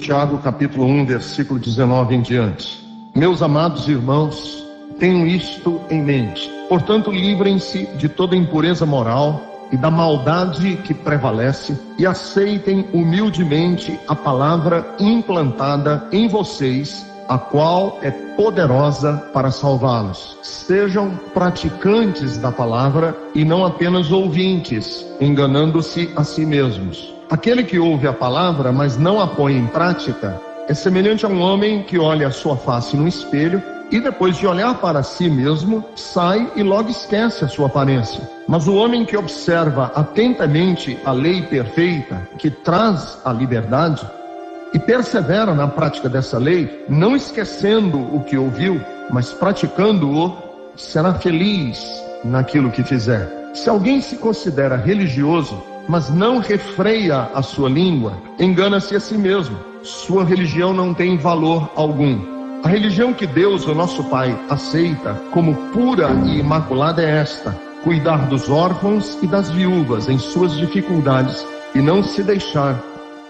Tiago capítulo 1, versículo 19 em diante. Meus amados irmãos, tenham isto em mente. Portanto, livrem-se de toda impureza moral e da maldade que prevalece e aceitem humildemente a palavra implantada em vocês, a qual é poderosa para salvá-los. Sejam praticantes da palavra e não apenas ouvintes, enganando-se a si mesmos. Aquele que ouve a palavra, mas não a põe em prática, é semelhante a um homem que olha a sua face no espelho e depois de olhar para si mesmo, sai e logo esquece a sua aparência. Mas o homem que observa atentamente a lei perfeita, que traz a liberdade, e persevera na prática dessa lei, não esquecendo o que ouviu, mas praticando-o, será feliz naquilo que fizer. Se alguém se considera religioso, mas não refreia a sua língua, engana-se a si mesmo. Sua religião não tem valor algum. A religião que Deus, o nosso Pai, aceita como pura e imaculada é esta: cuidar dos órfãos e das viúvas em suas dificuldades e não se deixar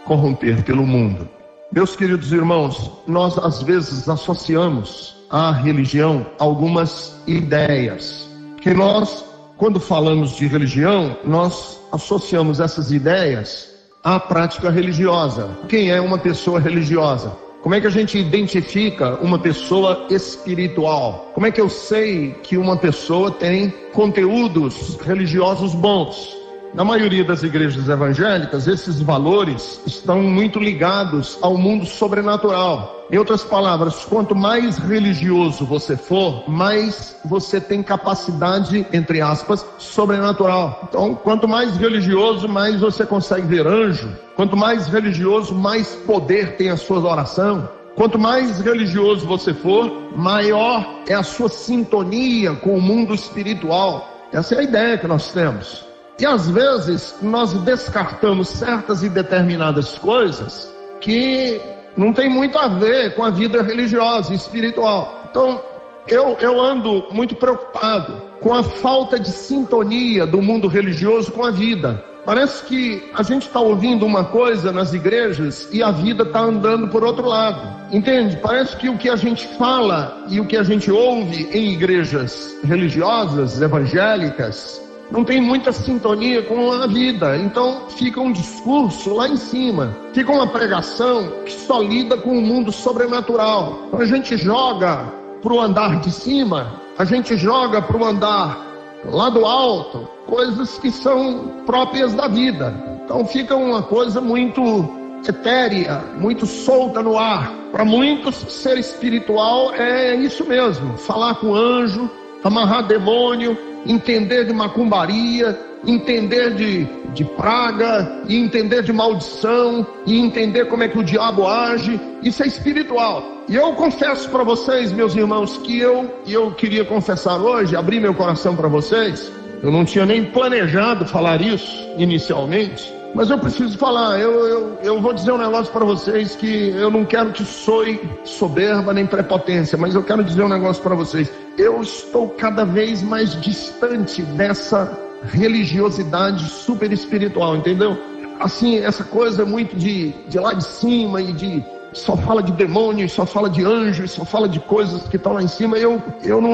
corromper pelo mundo. Meus queridos irmãos, nós às vezes associamos à religião algumas ideias, que nós, quando falamos de religião, nós associamos essas ideias à prática religiosa. Quem é uma pessoa religiosa? Como é que a gente identifica uma pessoa espiritual? Como é que eu sei que uma pessoa tem conteúdos religiosos bons? Na maioria das igrejas evangélicas, esses valores estão muito ligados ao mundo sobrenatural. Em outras palavras, quanto mais religioso você for, mais você tem capacidade, entre aspas, sobrenatural. Então, quanto mais religioso, mais você consegue ver anjo. Quanto mais religioso, mais poder tem a sua oração. Quanto mais religioso você for, maior é a sua sintonia com o mundo espiritual. Essa é a ideia que nós temos. E às vezes nós descartamos certas e determinadas coisas que não tem muito a ver com a vida religiosa e espiritual. Então eu ando muito preocupado com a falta de sintonia do mundo religioso com a vida. Parece que a gente está ouvindo uma coisa nas igrejas e a vida está andando por outro lado. Entende? Parece que o que a gente fala e o que a gente ouve em igrejas religiosas, evangélicas, não tem muita sintonia com a vida. Então fica um discurso lá em cima, fica uma pregação que só lida com o mundo sobrenatural. Então a gente joga para o andar de cima, a gente joga para o andar lá do alto, coisas que são próprias da vida. Então fica uma coisa muito etérea, muito solta no ar. Para muitos, ser espiritual é isso mesmo: falar com anjo, amarrar demônio, entender de macumbaria, entender de praga, e entender de maldição, e entender como é que o diabo age. Isso é espiritual. E eu confesso para vocês, meus irmãos, que eu queria confessar hoje, abrir meu coração para vocês. Eu não tinha nem planejado falar isso inicialmente, mas eu preciso falar. Eu vou dizer um negócio para vocês que eu não quero que soe soberba nem prepotência, mas eu quero dizer um negócio para vocês. Eu estou cada vez mais distante dessa religiosidade super espiritual, entendeu? Assim, essa coisa muito de lá de cima e de só fala de demônio, só fala de anjo, só fala de coisas que estão lá em cima. Eu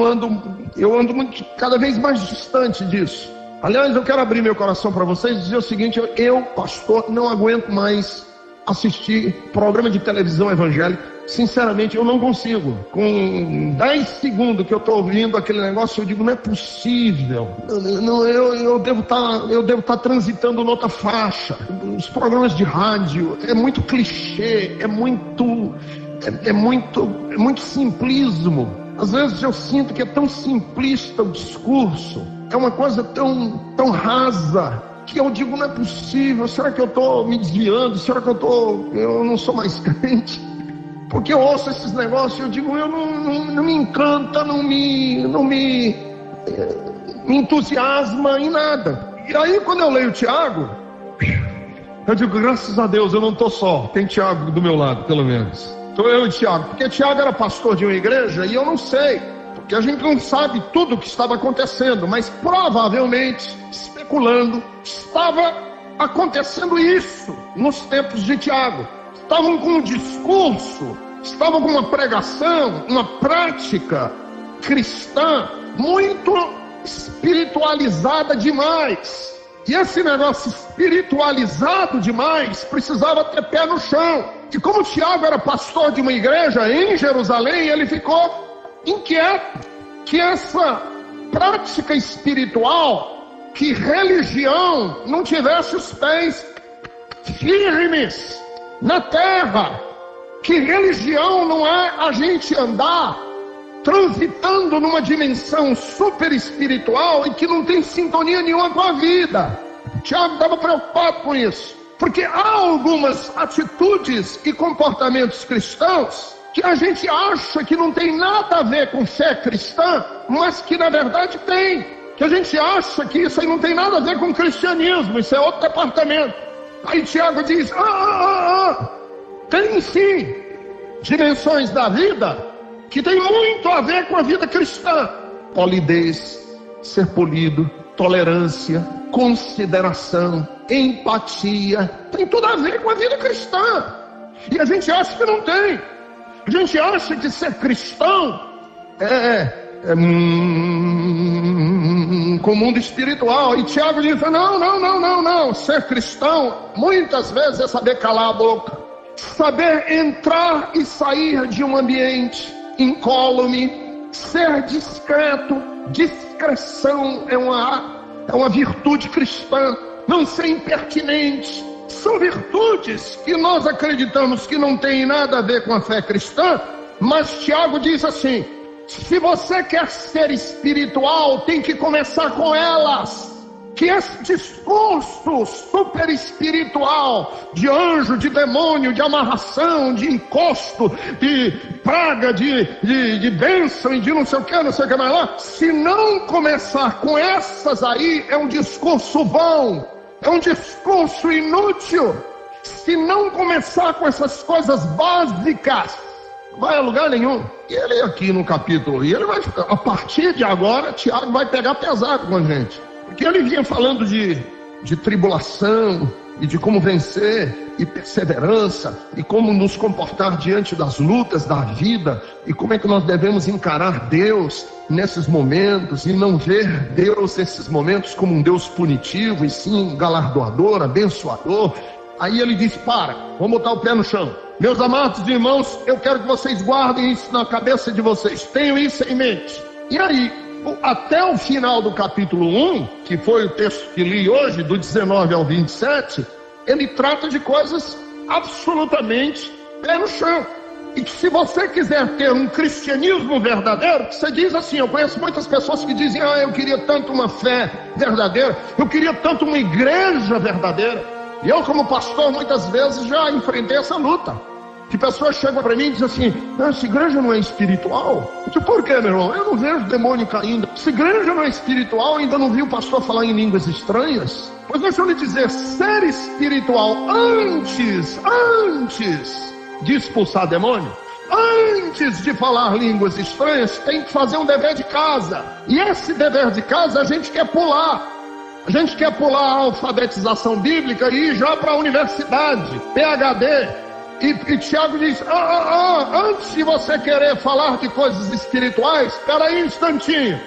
ando muito, cada vez mais distante disso. Aliás, eu quero abrir meu coração para vocês e dizer o seguinte: eu, pastor, não aguento mais assistir programa de televisão evangélica. Sinceramente, eu não consigo. Com 10 segundos que eu estou ouvindo aquele negócio, eu digo, não é possível. Eu devo estar transitando noutra faixa. Os programas de rádio, é muito clichê, é muito simplismo. Às vezes eu sinto que é tão simplista o discurso, é uma coisa tão rasa, que eu digo, não é possível. Será que eu estou me desviando? Será que eu não sou mais crente? Porque eu ouço esses negócios e eu digo, eu não me encanta, não me entusiasma em nada. E aí quando eu leio Tiago, eu digo, graças a Deus eu não estou só, tem Tiago do meu lado, pelo menos. Estou eu e Tiago, porque Tiago era pastor de uma igreja e eu não sei, porque a gente não sabe tudo o que estava acontecendo, mas provavelmente, especulando, estava acontecendo isso nos tempos de Tiago. estavam com um discurso, estavam com uma pregação, uma prática cristã muito espiritualizada demais. E esse negócio espiritualizado demais precisava ter pé no chão. E como Tiago era pastor de uma igreja em Jerusalém, ele ficou inquieto que essa prática espiritual, que religião não tivesse os pés firmes na terra, que religião não é a gente andar transitando numa dimensão super espiritual e que não tem sintonia nenhuma com a vida. Tiago estava preocupado com isso, porque há algumas atitudes e comportamentos cristãos que a gente acha que não tem nada a ver com fé cristã, mas que na verdade tem. Que a gente acha que isso aí não tem nada a ver com cristianismo, isso é outro departamento. Aí Tiago diz, tem sim dimensões da vida que tem muito a ver com a vida cristã. Polidez, ser polido, tolerância, consideração, empatia, tem tudo a ver com a vida cristã. E a gente acha que não tem. A gente acha que ser cristão com o mundo espiritual. E Tiago diz, não. Ser cristão muitas vezes é saber calar a boca, saber entrar e sair de um ambiente incólume, ser discreto. Discrição é uma virtude cristã. Não ser impertinente. São virtudes que nós acreditamos que não tem nada a ver com a fé cristã, mas Tiago diz assim, se você quer ser espiritual, tem que começar com elas. Que esse discurso super espiritual, de anjo, de demônio, de amarração, de encosto, de praga, de bênção e de não sei o que mais lá, se não começar com essas aí, é um discurso vão, é um discurso inútil. Se não começar com essas coisas básicas, vai a lugar nenhum. E ele aqui no capítulo, e ele vai, a partir de agora, Tiago vai pegar pesado com a gente. Porque ele vinha falando de tribulação, e de como vencer, e perseverança, e como nos comportar diante das lutas da vida, e como é que nós devemos encarar Deus nesses momentos, e não ver Deus nesses momentos como um Deus punitivo, e sim galardoador, abençoador. Aí ele diz, vamos botar o pé no chão. Meus amados irmãos, eu quero que vocês guardem isso na cabeça de vocês, tenham isso em mente. E aí, até o final do capítulo 1, que foi o texto que li hoje, do 19 ao 27, ele trata de coisas absolutamente pé no chão. E que se você quiser ter um cristianismo verdadeiro, você diz assim, eu conheço muitas pessoas que dizem, eu queria tanto uma fé verdadeira, eu queria tanto uma igreja verdadeira. E eu, como pastor, muitas vezes já enfrentei essa luta. Que pessoas chegam para mim e dizem assim, essa igreja não é espiritual? Eu digo, por quê, meu irmão? Eu não vejo demônio caindo. Essa igreja não é espiritual, ainda não vi o pastor falar em línguas estranhas? Pois deixa eu lhe dizer, ser espiritual antes de expulsar demônio, antes de falar línguas estranhas, tem que fazer um dever de casa. E esse dever de casa a gente quer pular. A gente quer pular a alfabetização bíblica e ir já para a universidade, PhD. E Tiago diz, antes de você querer falar de coisas espirituais, espera aí um instantinho.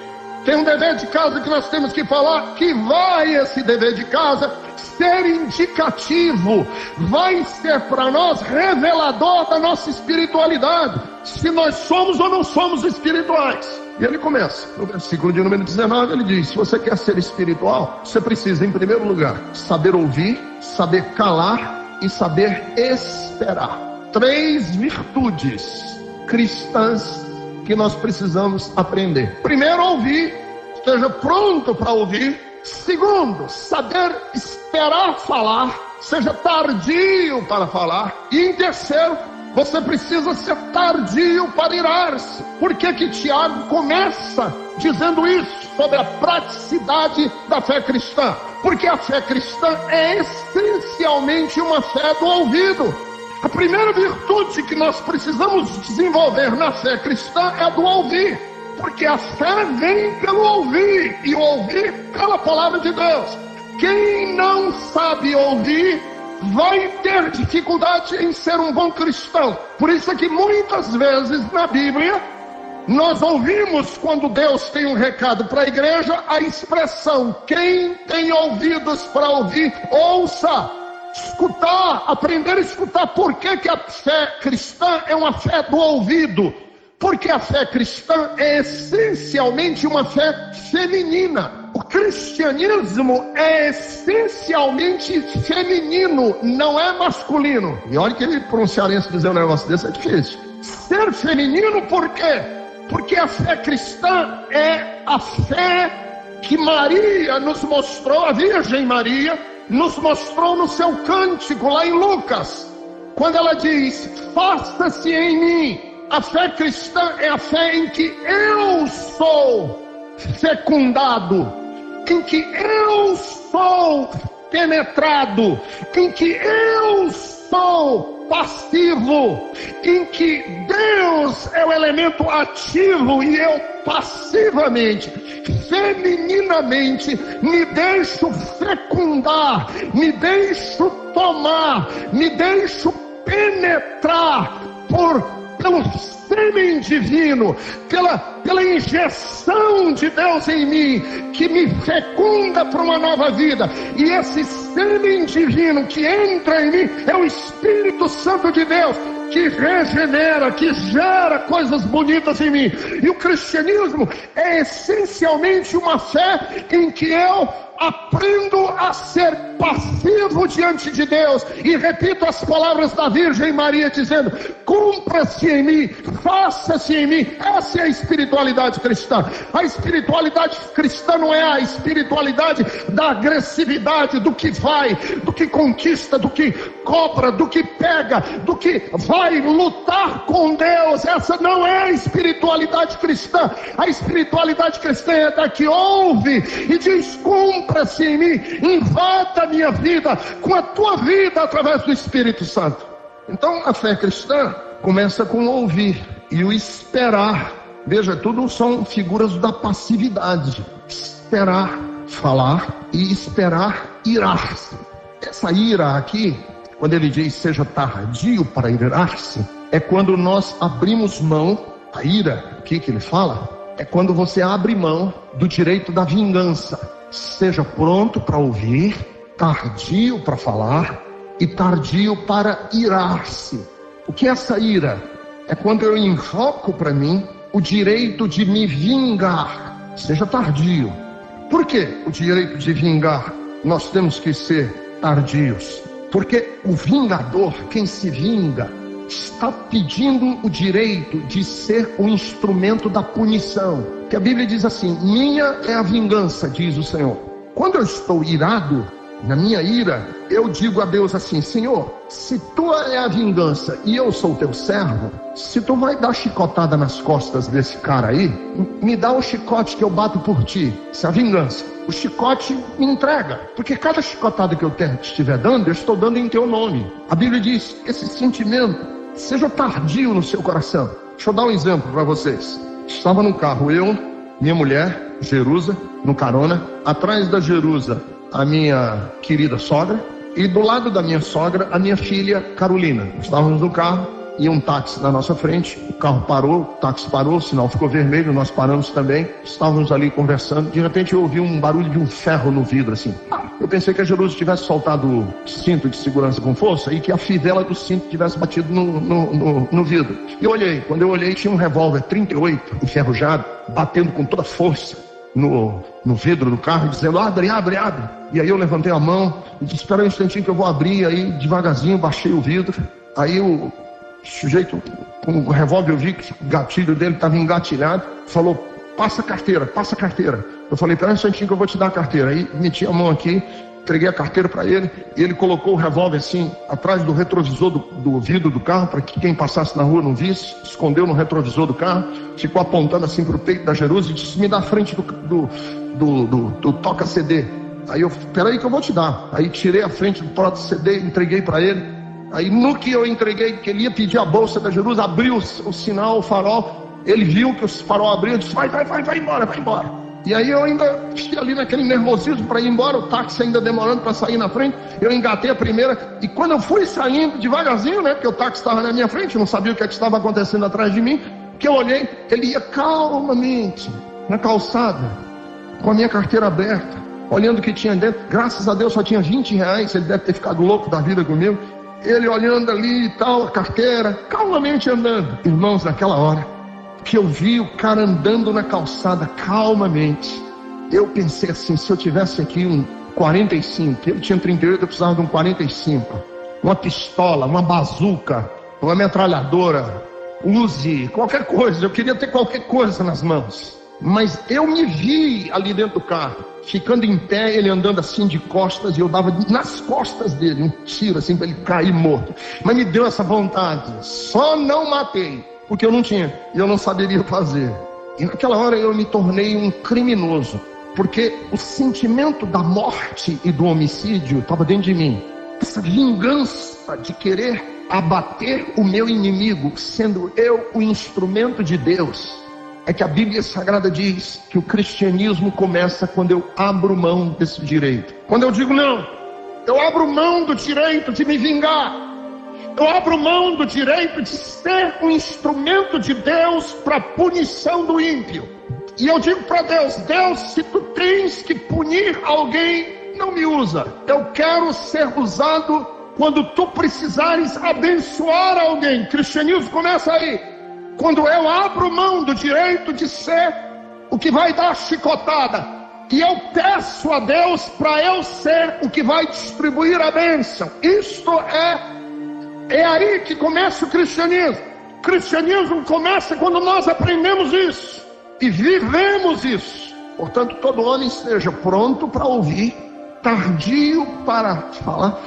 Tem um dever de casa que nós temos que falar, que vai esse dever de casa ser indicativo, vai ser para nós revelador da nossa espiritualidade, se nós somos ou não somos espirituais. E ele começa, no versículo de número 19, ele diz, se você quer ser espiritual, você precisa, em primeiro lugar, saber ouvir, saber calar, e saber esperar. 3 virtudes cristãs que nós precisamos aprender. Primeiro, ouvir, esteja pronto para ouvir. Segundo, saber esperar falar, seja tardio para falar. E em terceiro, você precisa ser tardio para irar-se. Por que Tiago começa dizendo isso sobre a praticidade da fé cristã? Porque a fé cristã é essencialmente uma fé do ouvido. A primeira virtude que nós precisamos desenvolver na fé cristã é do ouvir. Porque a fé vem pelo ouvir, e o ouvir pela palavra de Deus. Quem não sabe ouvir, vai ter dificuldade em ser um bom cristão. Por isso é que muitas vezes na Bíblia nós ouvimos, quando Deus tem um recado para a igreja, a expressão: quem tem ouvidos para ouvir, ouça. Escutar, aprender a escutar. Por que a fé cristã é uma fé do ouvido? Porque a fé cristã é essencialmente uma fé feminina. O cristianismo é essencialmente feminino, não é masculino. E olha que ele, para um cearense, dizer um negócio desse é difícil. Ser feminino por quê? Porque a fé cristã é a fé que Maria nos mostrou, a Virgem Maria nos mostrou no seu cântico lá em Lucas, quando ela diz: faça-se em mim. A fé cristã é a fé em que eu sou fecundado, em que eu sou penetrado, em que eu sou passivo, em que Deus é o elemento ativo e eu passivamente, femininamente, me deixo fecundar, me deixo tomar, me deixo penetrar pelo sêmen divino, pela injeção de Deus em mim, que me fecunda para uma nova vida. E esse sêmen divino que entra em mim é o Espírito Santo de Deus, que regenera, que gera coisas bonitas em mim. E o cristianismo é essencialmente uma fé em que eu aprendo a ser passivo diante de Deus e repito as palavras da Virgem Maria dizendo: cumpra-se em mim, faça-se em mim. Essa é a espiritualidade cristã. A espiritualidade cristã não é a espiritualidade da agressividade, do que vai, do que conquista, do que cobra, do que pega, do que vai lutar com Deus. Essa não é a espiritualidade cristã. A espiritualidade cristã é da que ouve e diz: cumpra-se em mim, invada a minha vida com a tua vida através do Espírito Santo. Então a fé cristã começa com o ouvir e o esperar. Veja, tudo são figuras da passividade. Esperar, falar, e esperar, irar-se. Essa ira aqui, quando ele diz seja tardio para irar-se, é quando nós abrimos mão. A ira aqui que ele fala é quando você abre mão do direito da vingança. Seja pronto para ouvir, tardio para falar e tardio para irar-se. O que é essa ira? É quando eu invoco para mim o direito de me vingar. Seja tardio. Por que o direito de vingar nós temos que ser tardios? Porque o vingador, quem se vinga, está pedindo o direito de ser o instrumento da punição. Que a Bíblia diz assim: minha é a vingança, diz o Senhor. Quando eu estou irado, na minha ira, eu digo a Deus assim: Senhor, se tua é a vingança e eu sou teu servo, se tu vai dar chicotada nas costas desse cara aí, me dá o chicote que eu bato por ti. Isso é a vingança. O chicote me entrega, porque cada chicotada que eu estiver dando, eu estou dando em teu nome. A Bíblia diz: esse sentimento seja tardio no seu coração. Deixa eu dar um exemplo para vocês. Estava no carro, eu, minha mulher, Jerusa, no carona. Atrás da Jerusa, a minha querida sogra. E do lado da minha sogra, a minha filha, Carolina. Estávamos no carro e um táxi na nossa frente. O carro parou, o táxi parou, o sinal ficou vermelho, nós paramos também. Estávamos ali conversando. De repente eu ouvi um barulho de um ferro no vidro, assim. Eu pensei que a Jerusa tivesse soltado o cinto de segurança com força e que a fivela do cinto tivesse batido no vidro. E eu olhei. Quando eu olhei, tinha um revólver 38 enferrujado, batendo com toda força no vidro do carro, dizendo: abre, abre, abre. E aí eu levantei a mão e disse: espera um instantinho que eu vou abrir. Aí devagarzinho baixei o vidro. Aí o sujeito com o revólver, eu vi que o gatilho dele estava engatilhado, falou: passa a carteira, passa a carteira. Eu falei: espera um instantinho que eu vou te dar a carteira. Aí meti a mão aqui, entreguei a carteira para ele, e ele colocou o revólver assim, atrás do retrovisor do vidro do carro, para que quem passasse na rua não visse, escondeu no retrovisor do carro, ficou apontando assim para o peito da Jerusa e disse: me dá a frente do toca-CD. Aí eu: peraí que eu vou te dar. Aí tirei a frente do toca-CD, entreguei para ele. Aí no que eu entreguei, que ele ia pedir a bolsa da Jerusa, abriu o sinal, o farol, ele viu que o farol abriu, disse: vai embora, vai embora. E aí eu ainda fiquei ali naquele nervosismo para ir embora, o táxi ainda demorando para sair na frente. Eu engatei a primeira, e quando eu fui saindo devagarzinho, né, porque o táxi estava na minha frente, eu não sabia o que estava acontecendo atrás de mim, que eu olhei, ele ia calmamente na calçada, com a minha carteira aberta, olhando o que tinha dentro. Graças a Deus só tinha R$20, ele deve ter ficado louco da vida comigo. Ele olhando ali e tal, a carteira, calmamente andando. Irmãos, naquela hora que eu vi o cara andando na calçada calmamente, eu pensei assim, se eu tivesse aqui um 45, ele tinha 38, eu precisava de um 45, uma pistola, uma bazuca, uma metralhadora, Uzi, qualquer coisa, eu queria ter qualquer coisa nas mãos. Mas eu me vi ali dentro do carro, ficando em pé, ele andando assim de costas, e eu dava nas costas dele um tiro assim para ele cair morto. Mas me deu essa vontade, só não matei, porque eu não tinha, e eu não saberia fazer. E naquela hora eu me tornei um criminoso, porque o sentimento da morte e do homicídio estava dentro de mim. Essa vingança de querer abater o meu inimigo, sendo eu o instrumento de Deus. É que a Bíblia Sagrada diz que o cristianismo começa quando eu abro mão desse direito. Quando eu digo não, eu abro mão do direito de me vingar. Eu abro mão do direito de ser um instrumento de Deus para a punição do ímpio. E eu digo para Deus, Deus, se tu tens que punir alguém, não me usa. Eu quero ser usado quando tu precisares abençoar alguém. O cristianismo começa aí. Quando eu abro mão do direito de ser o que vai dar chicotada, e eu peço a Deus para eu ser o que vai distribuir a bênção. Isto é aí que começa o cristianismo. O cristianismo começa quando nós aprendemos isso e vivemos isso. Portanto, todo homem esteja pronto para ouvir, tardio para falar.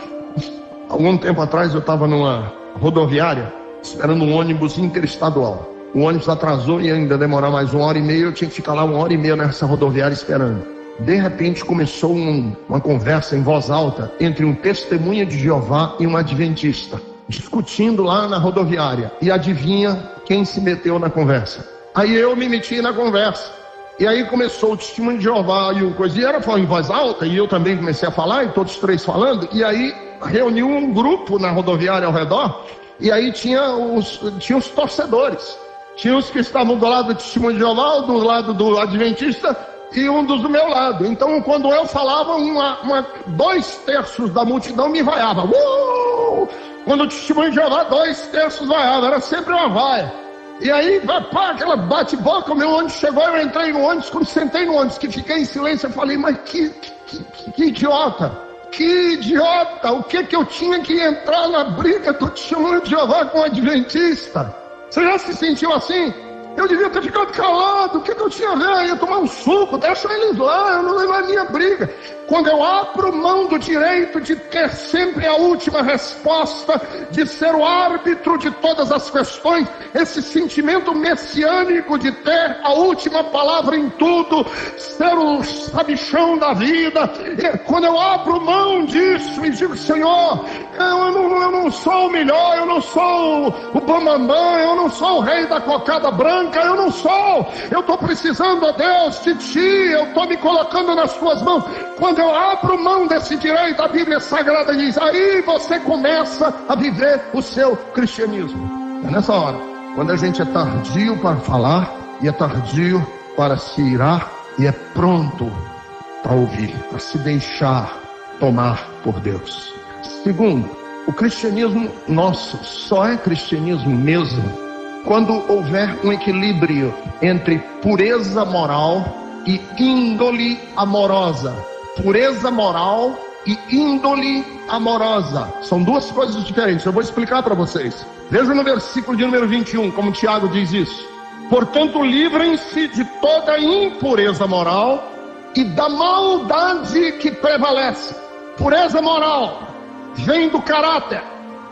Algum tempo atrás eu estava numa rodoviária esperando um ônibus interestadual. O ônibus atrasou e ainda demorar mais 1h30. Eu tinha que ficar lá 1h30 nessa rodoviária esperando. De repente começou uma conversa em voz alta entre um testemunha de Jeová e um adventista, discutindo lá na rodoviária. E adivinha quem se meteu na conversa? Aí eu me meti na conversa. E aí começou o testemunho de Jeová e o coisa. E era falar em voz alta, e eu também comecei a falar, e todos três falando. E aí reuniu um grupo na rodoviária ao redor. E aí tinha os torcedores. Tinha os que estavam do lado do testemunho de Jeová, do lado do adventista, e um dos do meu lado. Então, quando eu falava, 2/3 da multidão me vaiava. Quando o testemunho de Jeová, 2/3 vaiava. Era sempre uma vaia. E aí, aquela bate-boca, o meu ônibus chegou, eu entrei no ônibus. Quando sentei no ônibus, que fiquei em silêncio, eu falei, mas que idiota. Que idiota. O que eu tinha que entrar na briga do testemunho de Jeová com o adventista? Você já se sentiu assim? Eu devia ter ficado calado. O que eu tinha a ver? Eu ia tomar um suco, deixa eles lá, não é minha briga. Quando eu abro mão do direito de ter sempre a última resposta, de ser o árbitro de todas as questões, esse sentimento messiânico de ter a última palavra em tudo, ser o sabichão da vida, quando eu abro mão disso e digo, Senhor, eu não sou o melhor, eu não sou o bambambam, eu não sou o rei da cocada branca, eu não sou, eu estou precisando, ó Deus, de Ti, eu estou me colocando nas Tuas mãos. Quando eu abro mão desse direito, a Bíblia Sagrada diz, aí você começa a viver o seu cristianismo. É nessa hora, quando a gente é tardio para falar, e é tardio para se irar, e é pronto para ouvir, para se deixar tomar por Deus. Segundo, o cristianismo nosso só é cristianismo mesmo quando houver um equilíbrio entre pureza moral e índole amorosa. Pureza moral e índole amorosa são duas coisas diferentes. Eu vou explicar para vocês. Veja no versículo de número 21, como Tiago diz isso. Portanto, livrem-se de toda impureza moral e da maldade que prevalece. Pureza moral vem do caráter,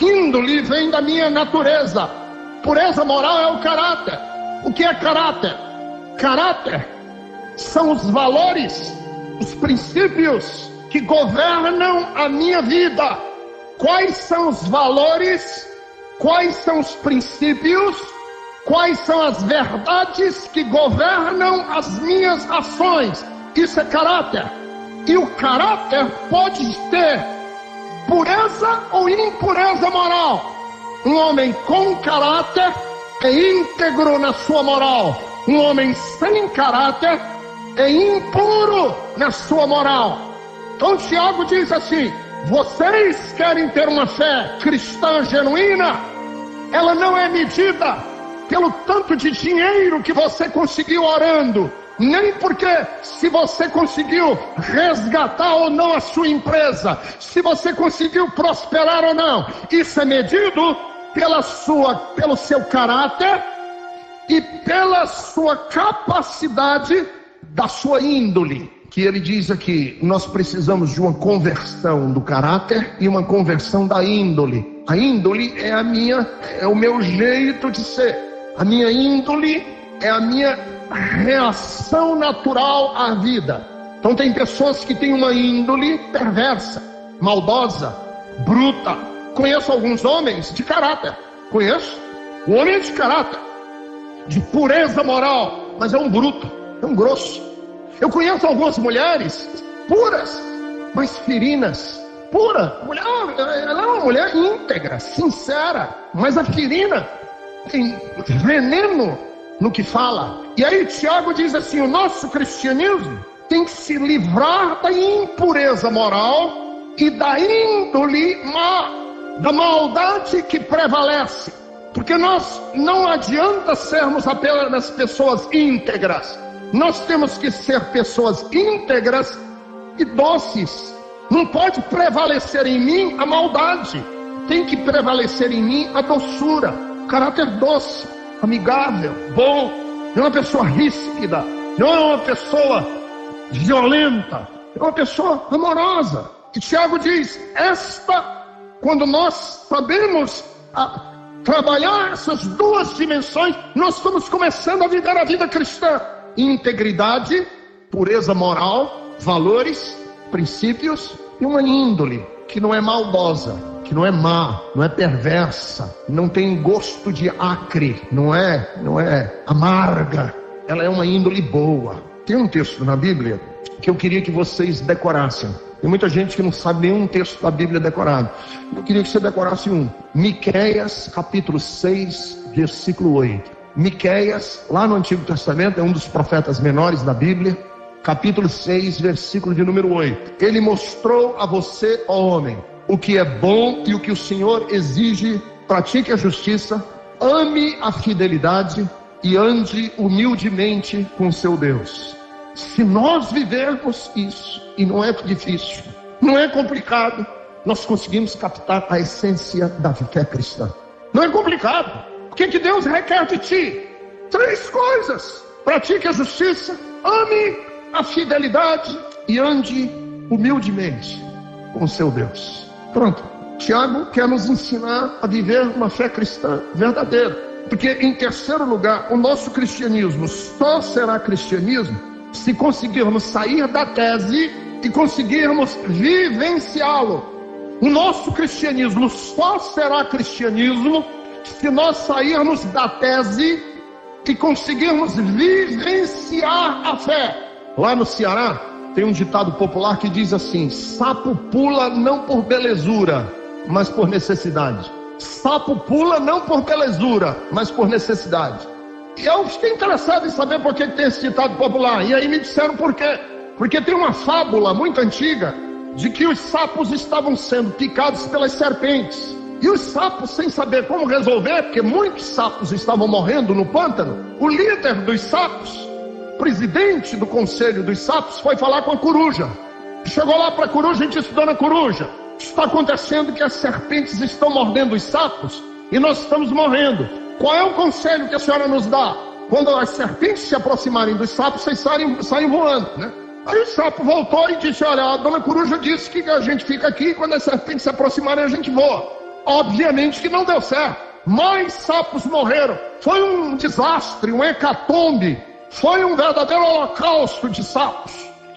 índole vem da minha natureza. Pureza moral é o caráter. O que é caráter? Caráter são os valores, os princípios que governam a minha vida. Quais são os valores? Quais são os princípios Quais são as verdades que governam as minhas ações? Isso é caráter. E o caráter pode ter pureza ou impureza moral. Um homem com caráter é íntegro na sua moral. Um homem sem caráter é impuro na sua moral. Então Tiago diz assim: vocês querem ter uma fé cristã genuína? Ela não é medida pelo tanto de dinheiro que você conseguiu orando, nem porque se você conseguiu resgatar ou não a sua empresa, se você conseguiu prosperar ou não. Isso é medido pelo seu caráter e pela sua capacidade da sua índole. Que ele diz aqui, nós precisamos de uma conversão do caráter e uma conversão da índole. A índole é o meu jeito de ser. A minha índole é a minha reação natural à vida. Então tem pessoas que têm uma índole perversa, maldosa, bruta. Conheço alguns homens de caráter. Conheço. O homem é de caráter, de pureza moral, mas é um bruto, é um grosso. Eu conheço algumas mulheres puras, mas ferinas. Pura, mulher, ela é uma mulher íntegra, sincera, mas a ferina tem veneno no que fala. E aí Tiago diz assim: o nosso cristianismo tem que se livrar da impureza moral e da índole má, da maldade que prevalece. Porque nós não adianta sermos apenas pessoas íntegras. Nós temos que ser pessoas íntegras e doces. Não pode prevalecer em mim a maldade. Tem que prevalecer em mim a doçura. Caráter doce, amigável, bom. Não é uma pessoa ríspida. Não é uma pessoa violenta. É uma pessoa amorosa. E Tiago diz, quando nós sabemos trabalhar essas duas dimensões, nós estamos começando a viver a vida cristã. Integridade, pureza moral, valores, princípios e uma índole que não é maldosa, que não é má, não é perversa, não tem gosto de acre, não é amarga. Ela é uma índole boa. Tem um texto na Bíblia que eu queria que vocês decorassem. Tem muita gente que não sabe nenhum texto da Bíblia decorado. Eu queria que você decorasse um. Miqueias, capítulo 6, versículo 8. Miqueias, lá no Antigo Testamento, é um dos profetas menores da Bíblia. Capítulo 6, versículo de número 8. Ele mostrou a você, ó homem, o que é bom e o que o Senhor exige. Pratique a justiça, ame a fidelidade e ande humildemente com seu Deus. Se nós vivermos isso, e não é difícil, não é complicado, nós conseguimos captar a essência da fé cristã. Não é complicado. O que Deus requer de ti? 3 coisas: pratique a justiça, ame a fidelidade e ande humildemente com seu Deus. Pronto. Tiago quer nos ensinar a viver uma fé cristã verdadeira. Porque, em terceiro lugar, o nosso cristianismo só será cristianismo se conseguirmos sair da tese e conseguirmos vivenciá-lo. O nosso cristianismo só será cristianismo se nós sairmos da tese e conseguirmos vivenciar a fé. Lá no Ceará tem um ditado popular que diz assim: sapo pula não por belezura, mas por necessidade. Sapo pula não por belezura, mas por necessidade. E eu fiquei interessado em saber por que tem esse ditado popular. E aí me disseram por quê. Porque tem uma fábula muito antiga de que os sapos estavam sendo picados pelas serpentes. E os sapos, sem saber como resolver, porque muitos sapos estavam morrendo no pântano, o líder dos sapos, presidente do conselho dos sapos, foi falar com a coruja. Chegou lá para a coruja e disse: dona coruja, está acontecendo que as serpentes estão mordendo os sapos e nós estamos morrendo. Qual é o conselho que a senhora nos dá? Quando as serpentes se aproximarem dos sapos, vocês saem voando, né? Aí o sapo voltou e disse: olha, a dona coruja disse que a gente fica aqui e quando as serpentes se aproximarem a gente voa. Obviamente que não deu certo. Mais sapos morreram. Foi um desastre, um hecatombe. Foi um verdadeiro holocausto de sapos.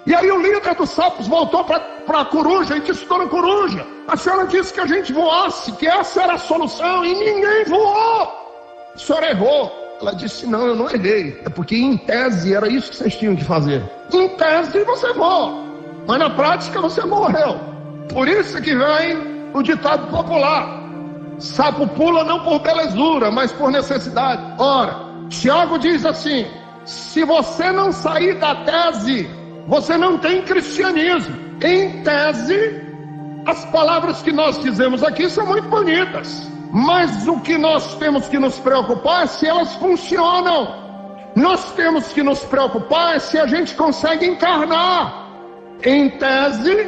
E aí o líder dos sapos voltou para a coruja e disse: dona coruja, a senhora disse que a gente voasse, que essa era a solução, e ninguém voou. A senhora errou. Ela disse: não, eu não errei. É porque em tese era isso que vocês tinham que fazer. Em tese você voa, mas na prática você morreu. Por isso que vem o ditado popular: sapo pula não por belezura, mas por necessidade. Ora, Tiago diz assim: se você não sair da tese, você não tem cristianismo. Em tese, as palavras que nós dizemos aqui são muito bonitas, mas o que nós temos que nos preocupar é se elas funcionam. Nós temos que nos preocupar é se a gente consegue encarnar. Em tese,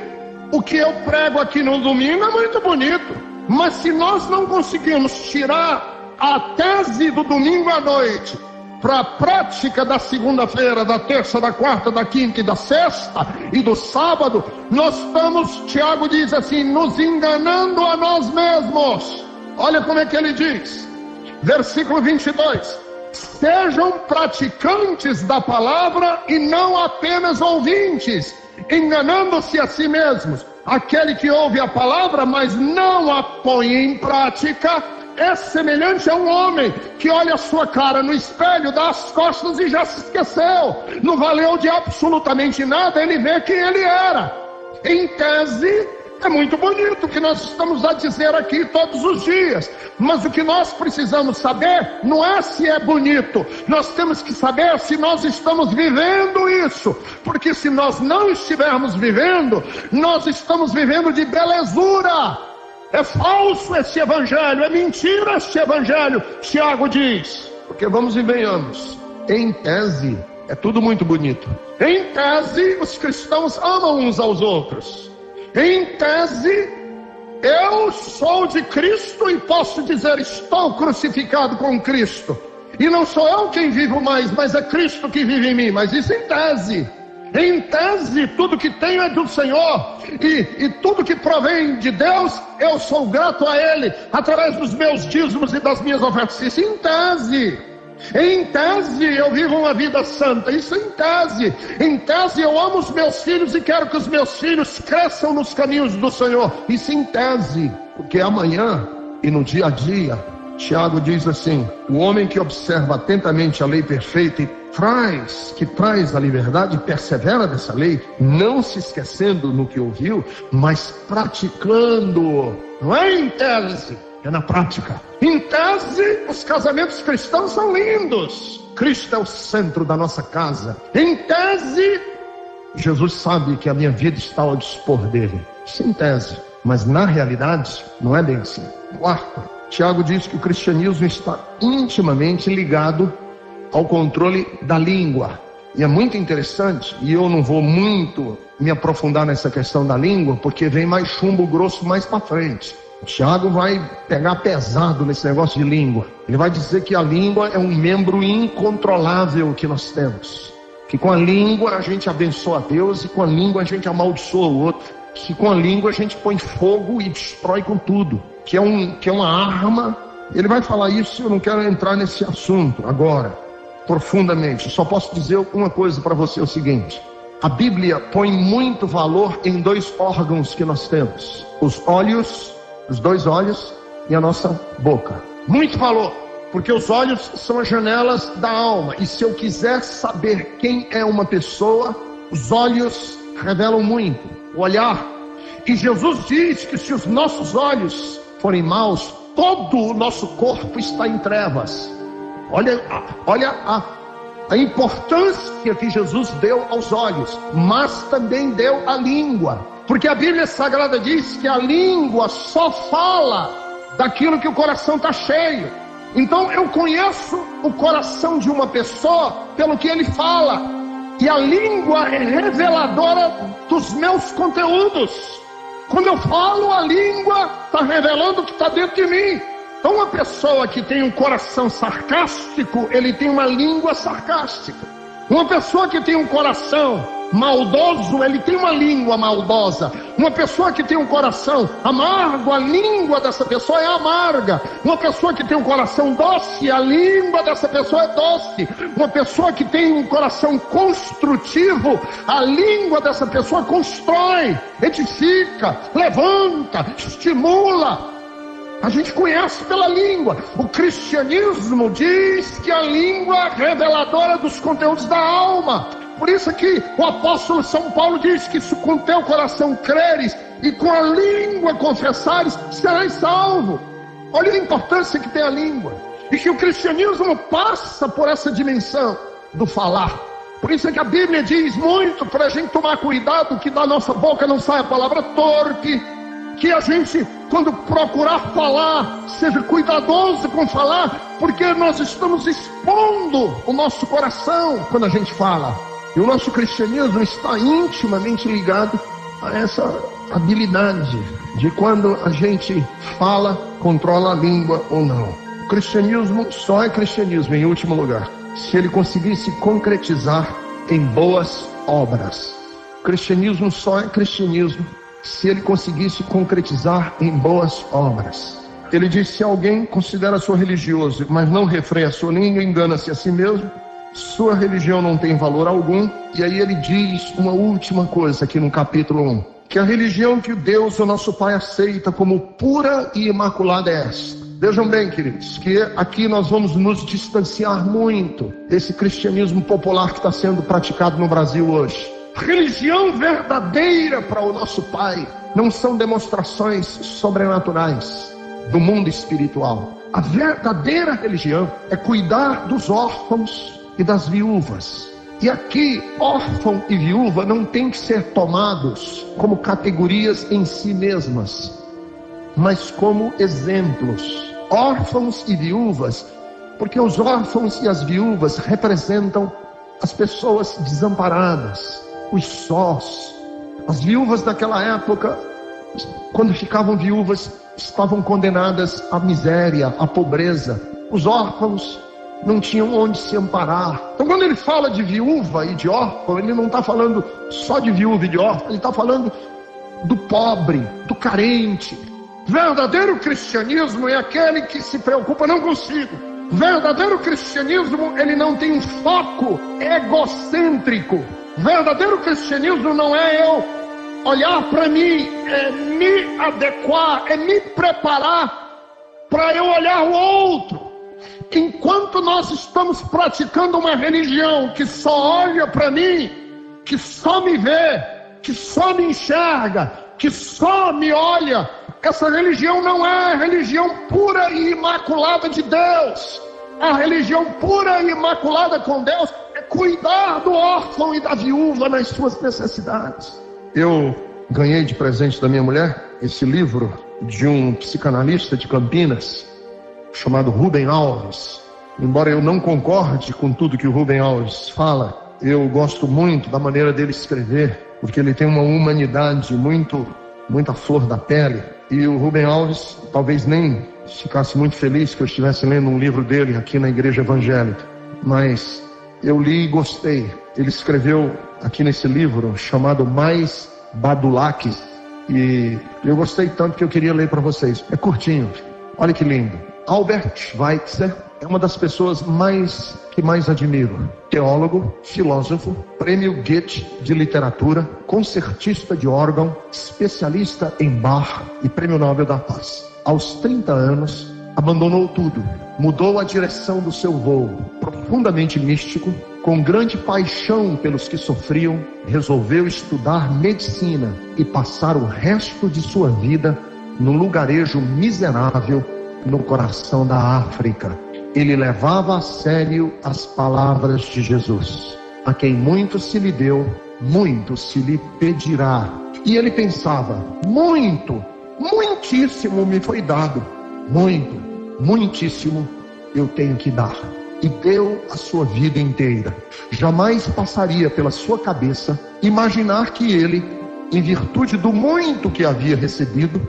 o que eu prego aqui no domingo é muito bonito, mas se nós não conseguimos tirar a tese do domingo à noite para a prática da segunda-feira, da terça, da quarta, da quinta e da sexta e do sábado, nós estamos, Tiago diz assim, nos enganando a nós mesmos. Olha como é que ele diz, versículo 22: sejam praticantes da palavra e não apenas ouvintes, enganando-se a si mesmos. Aquele que ouve a palavra, mas não a põe em prática, é semelhante a um homem que olha a sua cara no espelho, dá as costas e já se esqueceu. Não valeu de absolutamente nada ele vê quem ele era. Em tese, é muito bonito o que nós estamos a dizer aqui todos os dias, mas o que nós precisamos saber não é se é bonito, nós temos que saber se nós estamos vivendo isso, porque se nós não estivermos vivendo, nós estamos vivendo de belezura. É falso esse evangelho, é mentira este evangelho, Tiago diz. Porque vamos e venhamos, em tese é tudo muito bonito. Em tese os cristãos amam uns aos outros. Em tese eu sou de Cristo e posso dizer: estou crucificado com Cristo. E não sou eu quem vivo mais, mas é Cristo que vive em mim. Mas isso em tese. Em tese, tudo que tenho é do Senhor, e tudo que provém de Deus, eu sou grato a Ele, através dos meus dízimos e das minhas ofertas. Isso em tese. Em tese, eu vivo uma vida santa. Isso em tese. Em tese, eu amo os meus filhos e quero que os meus filhos cresçam nos caminhos do Senhor. Isso em tese. Porque amanhã e no dia a dia, Tiago diz assim: o homem que observa atentamente a lei perfeita e traz a liberdade e persevera dessa lei, não se esquecendo no que ouviu, mas praticando. Não é em tese, é na prática. Em tese, os casamentos cristãos são lindos. Cristo é o centro da nossa casa. Em tese, Jesus sabe que a minha vida está ao dispor dele. Isso em tese, mas na realidade não é bem assim. Quarto, Tiago diz que o cristianismo está intimamente ligado ao controle da língua. E é muito interessante, e eu não vou muito me aprofundar nessa questão da língua, porque vem mais chumbo grosso mais para frente. Tiago vai pegar pesado nesse negócio de língua. Ele vai dizer que a língua é um membro incontrolável que nós temos. Que com a língua a gente abençoa a Deus e com a língua a gente amaldiçoa o outro. Que com a língua a gente põe fogo e destrói com tudo. Que é uma arma. Ele vai falar isso, eu não quero entrar nesse assunto agora, profundamente. Só posso dizer uma coisa para você, é o seguinte: a Bíblia põe muito valor em dois órgãos que nós temos: os olhos, os dois olhos e a nossa boca. Muito valor, porque os olhos são as janelas da alma, e se eu quiser saber quem é uma pessoa, os olhos revelam muito, o olhar. E Jesus diz que se os nossos olhos forem maus, todo o nosso corpo está em trevas. Olha a importância que Jesus deu aos olhos, mas também deu à língua. Porque a Bíblia Sagrada diz que a língua só fala daquilo que o coração está cheio. Então eu conheço o coração de uma pessoa pelo que ele fala. E a língua é reveladora dos meus conteúdos. Quando eu falo, a língua está revelando o que está dentro de mim. Então uma pessoa que tem um coração sarcástico, ele tem uma língua sarcástica. Uma pessoa que tem um coração maldoso, ele tem uma língua maldosa. Uma pessoa que tem um coração amargo, a língua dessa pessoa é amarga. Uma pessoa que tem um coração doce, a língua dessa pessoa é doce. Uma pessoa que tem um coração construtivo, a língua dessa pessoa constrói, edifica, levanta, estimula. A gente conhece pela língua. O cristianismo diz que a língua é reveladora dos conteúdos da alma. Por isso que o apóstolo São Paulo diz que se com teu coração creres e com a língua confessares, serás salvo. Olha a importância que tem a língua. E que o cristianismo passa por essa dimensão do falar. Por isso é que a Bíblia diz muito para a gente tomar cuidado que da nossa boca não saia a palavra torpe. Que a gente, quando procurar falar, seja cuidadoso com falar, porque nós estamos expondo o nosso coração quando a gente fala. E o nosso cristianismo está intimamente ligado a essa habilidade de quando a gente fala, controla a língua ou não. O cristianismo só é cristianismo, em último lugar, se ele conseguisse concretizar em boas obras. O cristianismo só é cristianismo se ele conseguisse concretizar em boas obras. Ele diz: se alguém considera-se religioso, mas não refreia a sua língua, engana-se a si mesmo, sua religião não tem valor algum. E aí ele diz uma última coisa aqui no capítulo 1, que a religião que Deus, o nosso Pai, aceita como pura e imaculada é esta. Vejam bem, queridos, que aqui nós vamos nos distanciar muito desse cristianismo popular que está sendo praticado no Brasil hoje. Religião verdadeira para o nosso Pai não são demonstrações sobrenaturais do mundo espiritual. A verdadeira religião é cuidar dos órfãos e das viúvas. E aqui, órfão e viúva não tem que ser tomados como categorias em si mesmas, mas como exemplos. Órfãos e viúvas, porque os órfãos e as viúvas representam as pessoas desamparadas, os sós. As viúvas daquela época, quando ficavam viúvas, estavam condenadas à miséria, à pobreza. Os órfãos não tinham onde se amparar. Então, quando ele fala de viúva e de órfão, ele não está falando só de viúva e de órfão, ele está falando do pobre, do carente. Verdadeiro cristianismo é aquele que se preocupa não consigo. Verdadeiro cristianismo, ele não tem um foco egocêntrico. Verdadeiro cristianismo não é eu olhar para mim, é me adequar, é me preparar para eu olhar o outro. Enquanto nós estamos praticando uma religião que só olha para mim, que só me vê, que só me enxerga, que só me olha, essa religião não é a religião pura e imaculada de Deus. A religião pura e imaculada com Deus é cuidar do órfão e da viúva nas suas necessidades. Eu ganhei de presente da minha mulher esse livro de um psicanalista de Campinas, chamado Rubem Alves. Embora eu não concorde com tudo que o Rubem Alves fala, eu gosto muito da maneira dele escrever, porque ele tem uma humanidade muita flor da pele. E o Rubem Alves talvez nem ficasse muito feliz que eu estivesse lendo um livro dele aqui na igreja evangélica, mas eu li e gostei. Ele escreveu aqui nesse livro chamado Mais Badulaque, e eu gostei tanto que eu queria ler para vocês. É curtinho, olha que lindo. Albert Schweitzer é uma das pessoas que mais admiro. Teólogo, filósofo, prêmio Goethe de literatura, concertista de órgão, especialista em Bach e prêmio Nobel da Paz. Aos 30 anos, abandonou tudo, mudou a direção do seu voo, profundamente místico, com grande paixão pelos que sofriam, resolveu estudar medicina e passar o resto de sua vida num lugarejo miserável no coração da África. Ele levava a sério as palavras de Jesus: a quem muito se lhe deu, muito se lhe pedirá. E ele pensava: muitíssimo me foi dado, muitíssimo eu tenho que dar. E deu a sua vida inteira. Jamais passaria pela sua cabeça imaginar que ele, em virtude do muito que havia recebido,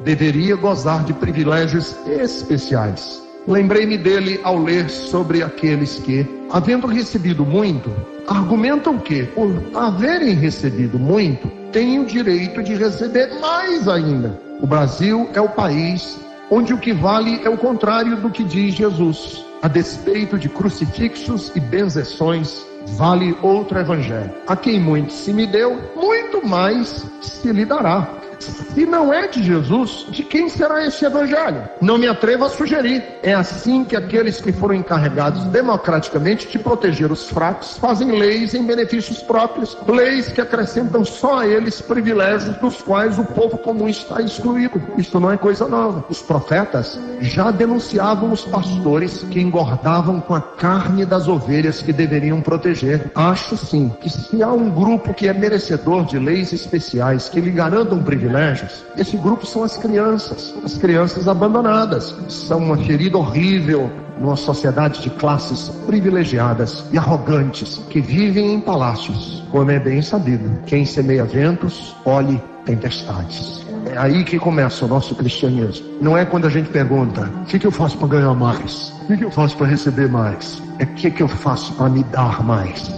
deveria gozar de privilégios especiais. Lembrei-me dele ao ler sobre aqueles que, havendo recebido muito, argumentam que, por haverem recebido muito, têm o direito de receber mais ainda. O Brasil é o país onde o que vale é o contrário do que diz Jesus. A despeito de crucifixos e benzeções, vale outro evangelho: a quem muito se me deu, muito mais se lhe dará. Se não é de Jesus, de quem será esse evangelho? Não me atrevo a sugerir. É assim que aqueles que foram encarregados democraticamente de proteger os fracos fazem leis em benefícios próprios, leis que acrescentam só a eles privilégios dos quais o povo comum está excluído. Isto não é coisa nova. Os profetas já denunciavam os pastores que engordavam com a carne das ovelhas que deveriam proteger. Acho sim que se há um grupo que é merecedor de leis especiais que lhe garantam privilégios, esse grupo são as crianças abandonadas. São uma ferida horrível numa sociedade de classes privilegiadas e arrogantes que vivem em palácios, como é bem sabido. Quem semeia ventos, colhe tempestades. É aí que começa o nosso cristianismo. Não é quando a gente pergunta: o que eu faço para ganhar mais? O que eu faço para receber mais? É o que eu faço para me dar mais?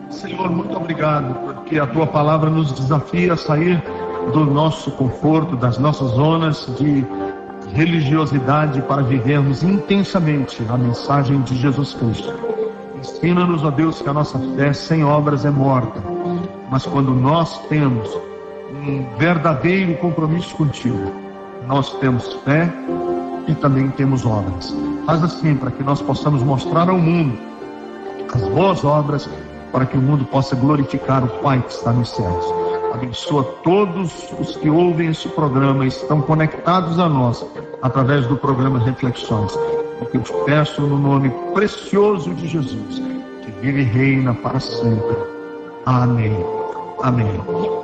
Senhor, muito obrigado, porque a Tua palavra nos desafia a sair do nosso conforto, das nossas zonas de religiosidade, para vivermos intensamente a mensagem de Jesus Cristo. Ensina-nos, ó Deus, que a nossa fé sem obras é morta, mas quando nós temos um verdadeiro compromisso contigo, nós temos fé e também temos obras. Faz assim para que nós possamos mostrar ao mundo as boas obras, para que o mundo possa glorificar o Pai que está nos céus. Abençoa todos os que ouvem esse programa e estão conectados a nós através do programa Reflexões. Porque eu te peço no nome precioso de Jesus, que vive e reina para sempre. Amém. Amém.